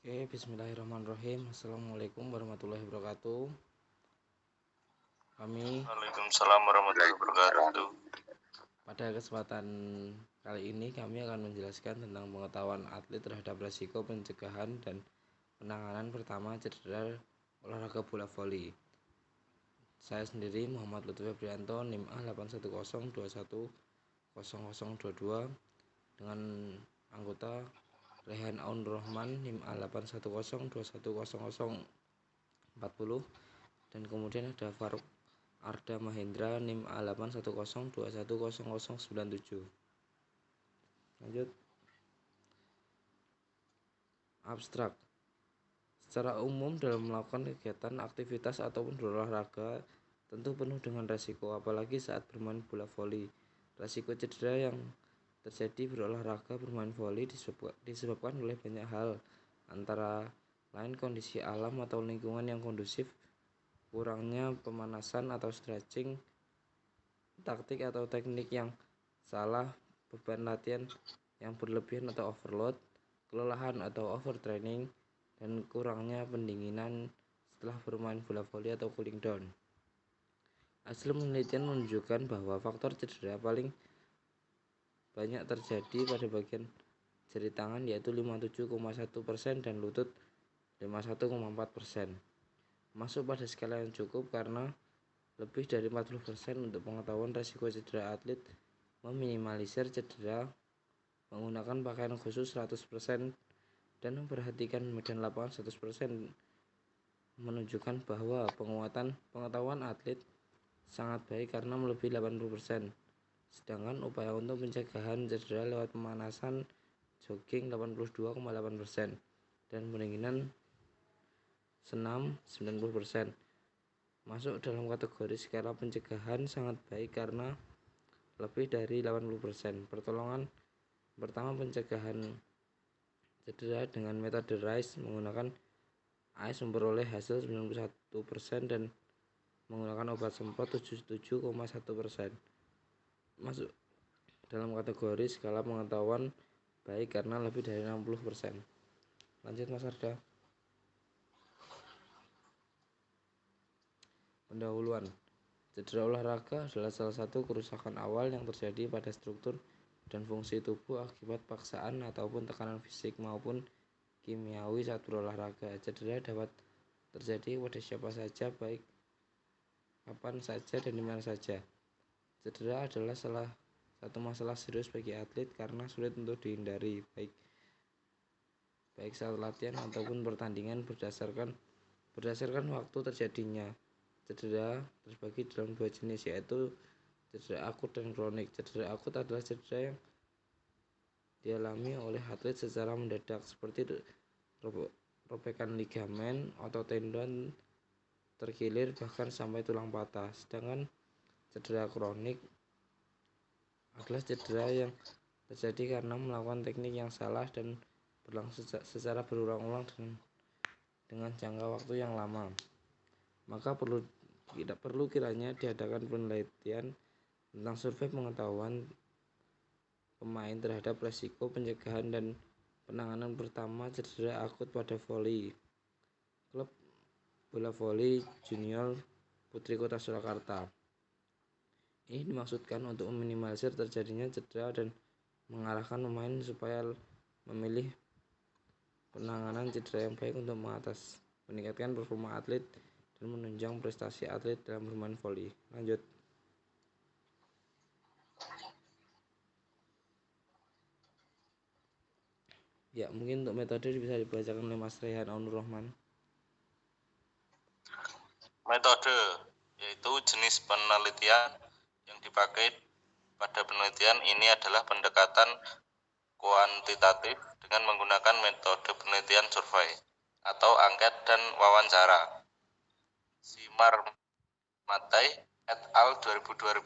Bismillahirrahmanirrahim. Assalamualaikum warahmatullahi wabarakatuh. Waalaikumsalam warahmatullahi wabarakatuh. Pada kesempatan kali ini kami akan menjelaskan tentang pengetahuan atlet terhadap risiko pencegahan dan penanganan pertama cedera olahraga bola voli. Saya sendiri Muhammad Lutfi Febrianto, NIM A8121000022 dengan anggota Rehan Aun Rohman NIM A8102121040, dan kemudian ada Faruk Arda Mahendra NIM A8102100097. Lanjut. Abstrak. Secara umum dalam melakukan kegiatan, aktivitas ataupun berolahraga tentu penuh dengan resiko, apalagi saat bermain bola voli. Resiko cedera yang terjadi berolahraga bermain voli disebabkan oleh banyak hal, antara lain kondisi alam atau lingkungan yang kondusif, kurangnya pemanasan atau stretching, taktik atau teknik yang salah, beban latihan yang berlebihan atau overload, kelelahan atau overtraining, dan kurangnya pendinginan setelah bermain bola voli atau cooling down. Hasil penelitian menunjukkan bahwa faktor cedera paling banyak terjadi pada bagian jari tangan, yaitu 57,1%, dan lutut 51,4%. Masuk pada skala yang cukup karena lebih dari 40% untuk pengetahuan risiko cedera. Atlet meminimalisir cedera menggunakan pakaian khusus 100% dan memperhatikan medan lapangan 100%, menunjukkan bahwa penguatan pengetahuan atlet sangat baik karena melebihi 80%. Sedangkan upaya untuk pencegahan cedera lewat pemanasan jogging 82,8% dan pendinginan senam 90%. Masuk dalam kategori skala pencegahan sangat baik karena lebih dari 80%. Pertolongan pertama pencegahan cedera dengan metode RICE menggunakan AIS memperoleh hasil 91% dan menggunakan obat semprot 77,1%. Masuk dalam kategori skala pengetahuan baik karena lebih dari 60%. Lanjut Mas Arda. Pendahuluan. Cedera olahraga adalah salah satu kerusakan awal yang terjadi pada struktur dan fungsi tubuh akibat paksaan ataupun tekanan fisik maupun kimiawi saat berolahraga. Cedera dapat terjadi pada siapa saja, baik kapan saja dan dimana saja. Cedera adalah salah satu masalah serius bagi atlet karena sulit untuk dihindari, baik saat latihan ataupun pertandingan. Berdasarkan waktu terjadinya cedera terbagi dalam dua jenis, yaitu cedera akut dan kronik. Cedera akut adalah cedera yang dialami oleh atlet secara mendadak, seperti robekan ligamen atau tendon terkilir bahkan sampai tulang patah. Sedangkan cedera kronik adalah cedera yang terjadi karena melakukan teknik yang salah dan berlangsung secara berulang-ulang dengan jangka waktu yang lama. Maka tidak perlu kiranya diadakan penelitian tentang survei pengetahuan pemain terhadap resiko pencegahan dan penanganan pertama cedera akut pada voli. Klub bola voli junior Putri Kota Surakarta. Ini dimaksudkan untuk meminimalisir terjadinya cedera dan mengarahkan pemain supaya memilih penanganan cedera yang baik untuk meningkatkan performa atlet dan menunjang prestasi atlet dalam bermain voli. Lanjut. Ya, mungkin untuk metode bisa dibacakan oleh Mas Rehan Aun Rohman. Metode yaitu jenis penelitian yang dipakai pada penelitian ini adalah pendekatan kuantitatif dengan menggunakan metode penelitian survei atau angket dan wawancara. Simar Matai et al. 2021.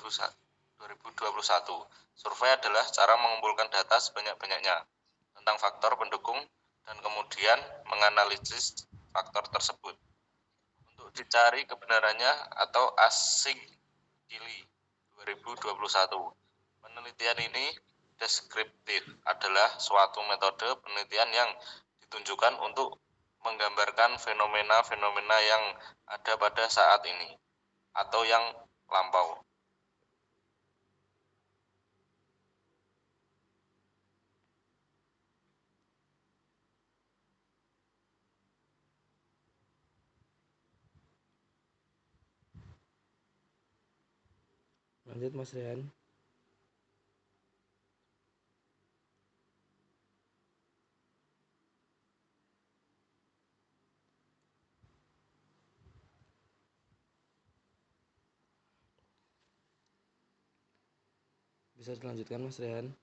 Survei adalah cara mengumpulkan data sebanyak-banyaknya tentang faktor pendukung dan kemudian menganalisis faktor tersebut untuk dicari kebenarannya atau Asing-Kili 2021. Penelitian ini deskriptif, adalah suatu metode penelitian yang ditunjukkan untuk menggambarkan fenomena-fenomena yang ada pada saat ini atau yang lampau. Lanjut Mas Rehan. Bisa dilanjutkan Mas Rehan.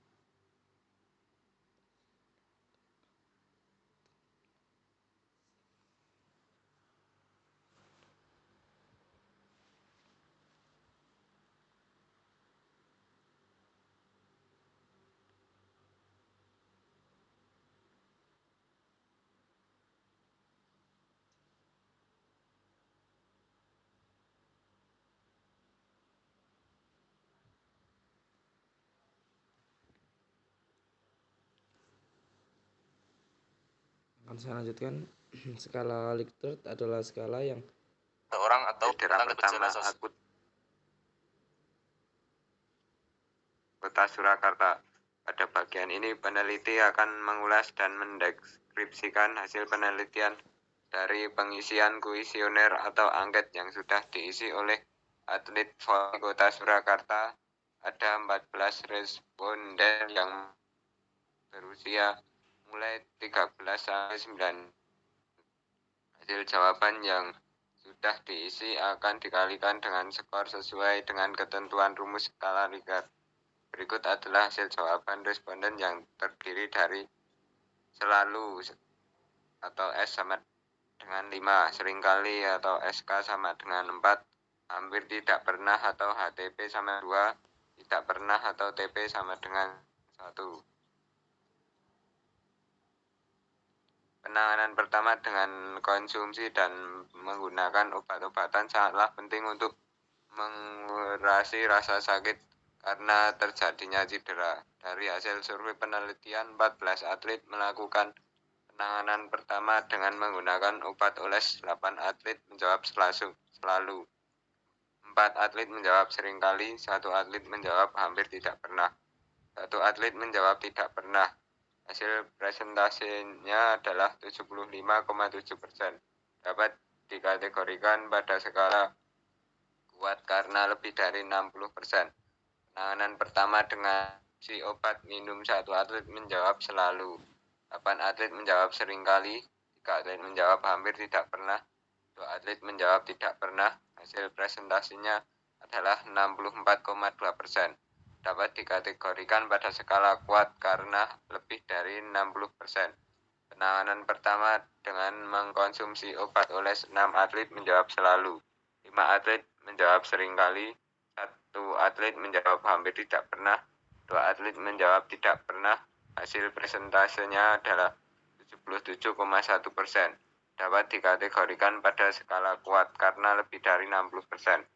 Akan saya lanjutkan. Skala Likert adalah skala yang Seorang atau tentang gejala sosial. Kota Surakarta. Pada bagian ini peneliti akan mengulas dan mendeskripsikan hasil penelitian dari pengisian kuesioner atau angket yang sudah diisi oleh atlet voli Kota Surakarta. Ada 14 responden yang berusia mulai 13 sampai 9. Hasil jawaban yang sudah diisi akan dikalikan dengan skor sesuai dengan ketentuan rumus skala Likert. Berikut adalah hasil jawaban responden yang terdiri dari selalu atau S sama dengan 5, seringkali atau SK sama dengan 4, hampir tidak pernah atau HTP sama 2, tidak pernah atau TP sama dengan 1. Penanganan pertama dengan konsumsi dan menggunakan obat-obatan sangatlah penting untuk mengurangi rasa sakit karena terjadinya cedera. Dari hasil survei penelitian, 14 atlet melakukan penanganan pertama dengan menggunakan obat oles. 8 atlet menjawab selalu. 4 atlet menjawab seringkali, 1 atlet menjawab hampir tidak pernah. 1 atlet menjawab tidak pernah. Hasil presentasinya adalah 75,7%. Dapat dikategorikan pada skala kuat karena lebih dari 60%. Penanganan pertama dengan si obat minum, 1 atlet menjawab selalu, 8 atlet menjawab seringkali, 3 atlet menjawab hampir tidak pernah, 2 atlet menjawab tidak pernah. Hasil presentasinya adalah 64,2%. Dapat dikategorikan pada skala kuat karena lebih dari 60%. Penanganan pertama dengan mengkonsumsi obat oles, 6 atlet menjawab selalu, 5 atlet menjawab seringkali, 1 atlet menjawab hampir tidak pernah, 2 atlet menjawab tidak pernah. Hasil presentasenya adalah 77,1%. Dapat dikategorikan pada skala kuat karena lebih dari 60%.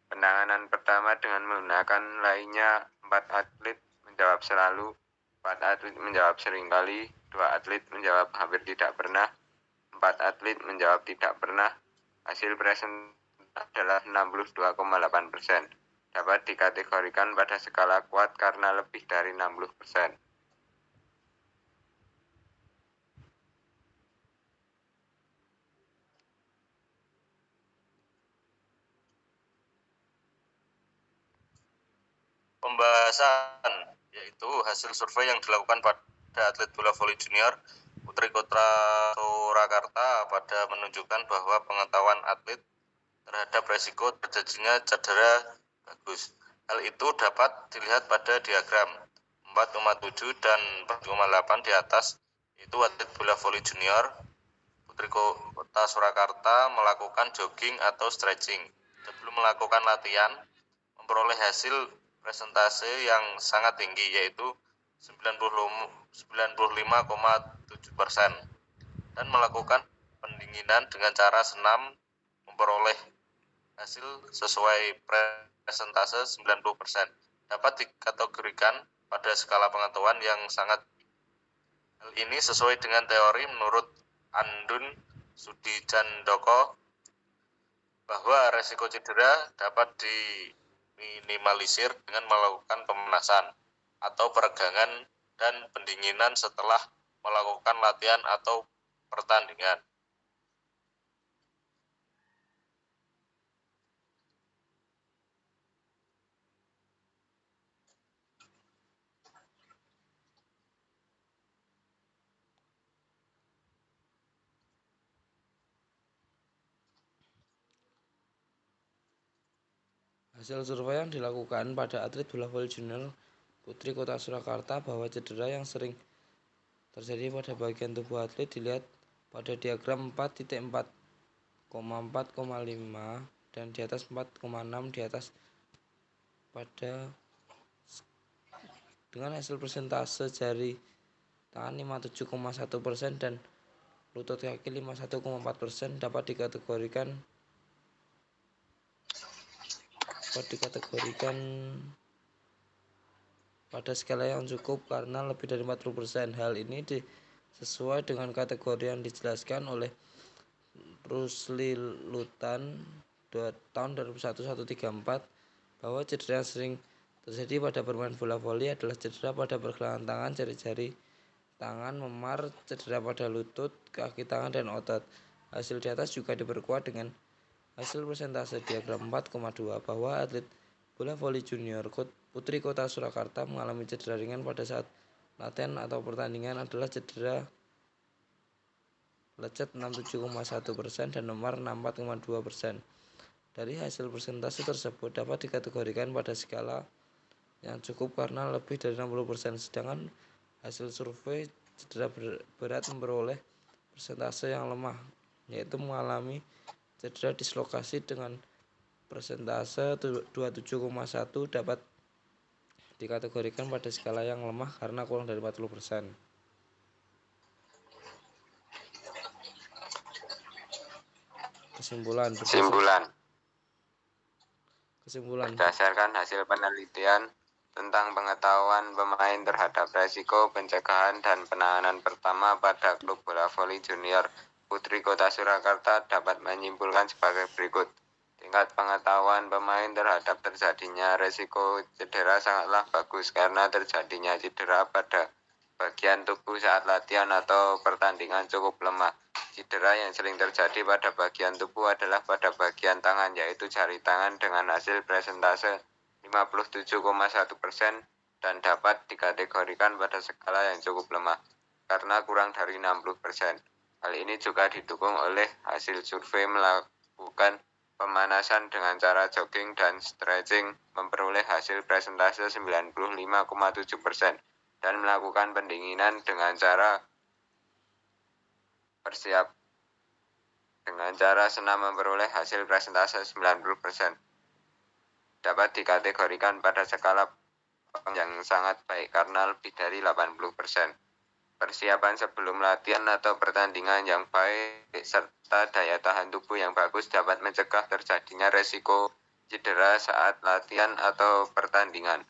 Penanganan pertama dengan menggunakan lainnya, 4 atlet menjawab selalu, 4 atlet menjawab seringkali, 2 atlet menjawab hampir tidak pernah, 4 atlet menjawab tidak pernah. Hasil presentasi adalah 62,8%. Dapat dikategorikan pada skala kuat karena lebih dari 60%. Pembahasan yaitu hasil survei yang dilakukan pada atlet bola voli junior Putri Kota Surakarta pada menunjukkan bahwa pengetahuan atlet terhadap resiko terjadinya cedera bagus. Hal itu dapat dilihat pada diagram 4,7 dan 4,8 di atas. Itu atlet bola voli junior Putri Kota Surakarta melakukan jogging atau stretching sebelum melakukan latihan, memperoleh hasil presentase yang sangat tinggi yaitu 95,7% dan melakukan pendinginan dengan cara senam memperoleh hasil sesuai presentase 90%. Dapat dikategorikan pada skala pengetahuan yang sangat. Hal ini sesuai dengan teori menurut Andun Sudijandoko bahwa resiko cedera dapat diminimalisir dengan melakukan pemanasan atau peregangan dan pendinginan setelah melakukan latihan atau pertandingan. Hasil survei yang dilakukan pada atlet bola voli junior putri Kota Surakarta bahwa cedera yang sering terjadi pada bagian tubuh atlet dilihat pada diagram 4.4,4,5 dan di atas 4,6 di atas pada dengan hasil persentase jari tangan 57,1% dan lutut kaki 51,4% dapat dikategorikan pada skala yang cukup karena lebih dari 40%. Hal ini sesuai dengan kategori yang dijelaskan oleh Rusli Lutan tahun 2001-134 bahwa cedera yang sering terjadi pada bermain bola voli adalah cedera pada pergelangan tangan, jari-jari tangan, memar, cedera pada lutut, kaki tangan, dan otot. Hasil di atas juga diperkuat dengan hasil persentase diagram 4,2 bahwa atlet bola voli junior putri Kota Surakarta mengalami cedera ringan pada saat latihan atau pertandingan adalah cedera lecet 67,1% dan memar 64,2%. Dari hasil persentase tersebut dapat dikategorikan pada skala yang cukup karena lebih dari 60%, sedangkan hasil survei cedera berat memperoleh persentase yang lemah, yaitu mengalami cedera dislokasi dengan persentase 27,1 dapat dikategorikan pada skala yang lemah karena kurang dari 40%. Kesimpulan. Berdasarkan hasil penelitian tentang pengetahuan pemain terhadap resiko pencegahan dan penanganan pertama pada klub bola voli junior Putri Kota Surakarta dapat menyimpulkan sebagai berikut. Tingkat pengetahuan pemain terhadap terjadinya resiko cedera sangatlah bagus karena terjadinya cedera pada bagian tubuh saat latihan atau pertandingan cukup lemah. Cedera yang sering terjadi pada bagian tubuh adalah pada bagian tangan, yaitu jari tangan dengan hasil persentase 57,1% dan dapat dikategorikan pada skala yang cukup lemah karena kurang dari 60%. Hal ini juga didukung oleh hasil survei melakukan pemanasan dengan cara jogging dan stretching memperoleh hasil persentase 95,7% dan melakukan pendinginan dengan cara senam memperoleh hasil persentase 90%. Dapat dikategorikan pada skala yang sangat baik karena lebih dari 80%. Persiapan sebelum latihan atau pertandingan yang baik serta daya tahan tubuh yang bagus dapat mencegah terjadinya resiko cedera saat latihan atau pertandingan.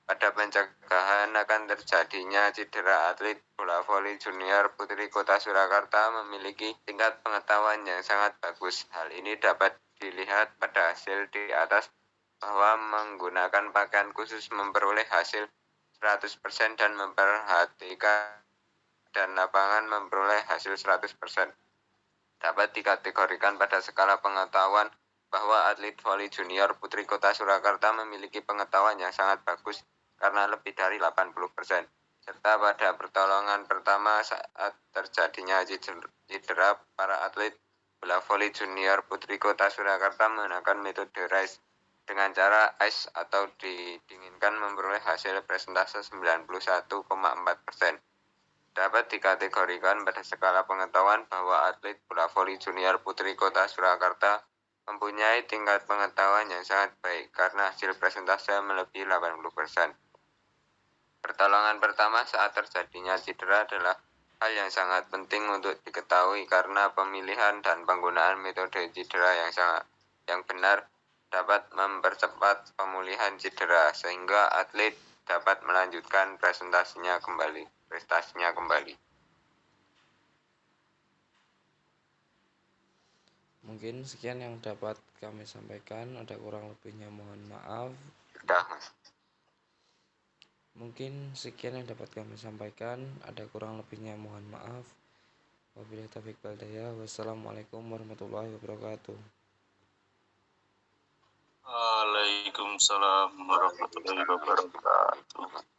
Pada pencegahan akan terjadinya cedera, atlet bola voli junior Putri Kota Surakarta memiliki tingkat pengetahuan yang sangat bagus. Hal ini dapat dilihat pada hasil di atas bahwa menggunakan pakaian khusus memperoleh hasil 100% dan memperhatikan dan lapangan memperoleh hasil 100%. Dapat dikategorikan pada skala pengetahuan bahwa atlet voli junior Putri Kota Surakarta memiliki pengetahuan yang sangat bagus karena lebih dari 80%. Serta pada pertolongan pertama saat terjadinya cedera, para atlet bola voli junior Putri Kota Surakarta menggunakan metode RICE dengan cara ice atau didinginkan memperoleh hasil persentase 91,4%. Dapat dikategorikan pada skala pengetahuan bahwa atlet bola voli junior Putri Kota Surakarta mempunyai tingkat pengetahuan yang sangat baik karena hasil persentase melebihi 80%. Pertolongan pertama saat terjadinya cedera adalah hal yang sangat penting untuk diketahui karena pemilihan dan penggunaan metode cedera yang benar dapat mempercepat pemulihan cedera sehingga atlet dapat melanjutkan prestasinya kembali. Mungkin sekian yang dapat kami sampaikan, ada kurang lebihnya mohon maaf. Sudah, Mas. Mungkin sekian yang dapat kami sampaikan, ada kurang lebihnya mohon maaf. Wabillahi taufiq wal hidayah. Wassalamualaikum warahmatullahi wabarakatuh. Waalaikumsalam warahmatullahi wabarakatuh.